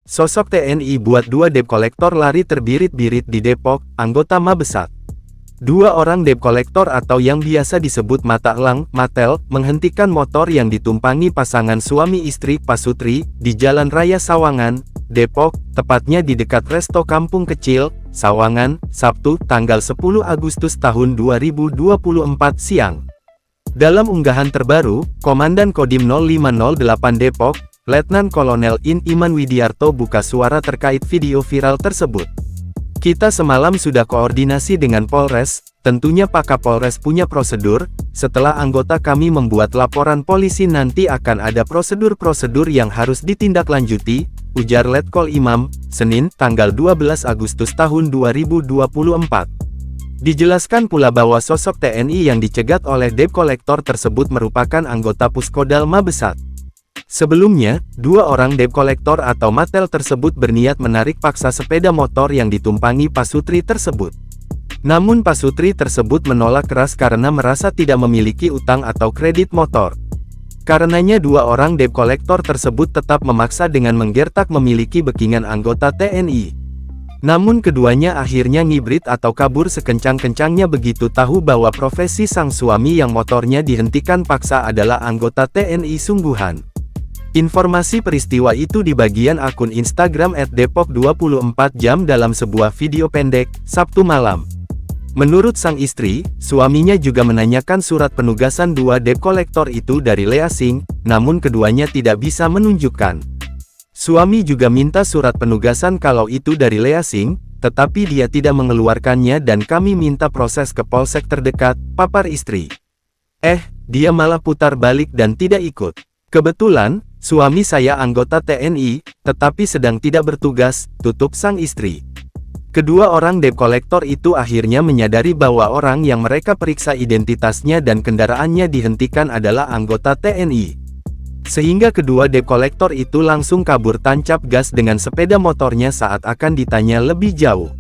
Sosok TNI buat dua debt kolektor lari terbirit-birit di Depok, anggota Mabesat. Dua orang debt kolektor atau yang biasa disebut mata elang, Matel, menghentikan motor yang ditumpangi pasangan suami istri Pasutri, di Jalan Raya Sawangan, Depok, tepatnya di dekat Resto Kampung Kecil, Sawangan, Sabtu, tanggal 10 Agustus tahun 2024 siang. Dalam unggahan terbaru, Komandan Kodim 0508 Depok, Letnan Kolonel In Iman Widiarto buka suara terkait video viral tersebut. Kita semalam sudah koordinasi dengan Polres, tentunya Pak Kapolres punya prosedur, setelah anggota kami membuat laporan polisi nanti akan ada prosedur-prosedur yang harus ditindaklanjuti, ujar Letkol Imam, Senin, tanggal 12 Agustus tahun 2024. Dijelaskan pula bahwa sosok TNI yang dicegat oleh debt kolektor tersebut merupakan anggota Puskodal Mabesat. Sebelumnya, dua orang debt kolektor atau Matel tersebut berniat menarik paksa sepeda motor yang ditumpangi Pasutri tersebut. Namun Pasutri tersebut menolak keras karena merasa tidak memiliki utang atau kredit motor. Karenanya dua orang debt kolektor tersebut tetap memaksa dengan menggertak memiliki backingan anggota TNI. Namun keduanya akhirnya ngibrit atau kabur sekencang-kencangnya begitu tahu bahwa profesi sang suami yang motornya dihentikan paksa adalah anggota TNI sungguhan. Informasi peristiwa itu di bagian akun Instagram @depok24 jam dalam sebuah video pendek, Sabtu malam. Menurut sang istri, suaminya juga menanyakan surat penugasan dua debt kolektor itu dari Lea Sing, namun keduanya tidak bisa menunjukkan. Suami juga minta surat penugasan kalau itu dari Lea Sing, tetapi dia tidak mengeluarkannya dan kami minta proses ke polsek terdekat, papar istri. Dia malah putar balik dan tidak ikut. Kebetulan, suami saya anggota TNI, tetapi sedang tidak bertugas, tutup sang istri. Kedua orang debt kolektor itu akhirnya menyadari bahwa orang yang mereka periksa identitasnya dan kendaraannya dihentikan adalah anggota TNI. Sehingga kedua debt kolektor itu langsung kabur tancap gas dengan sepeda motornya saat akan ditanya lebih jauh.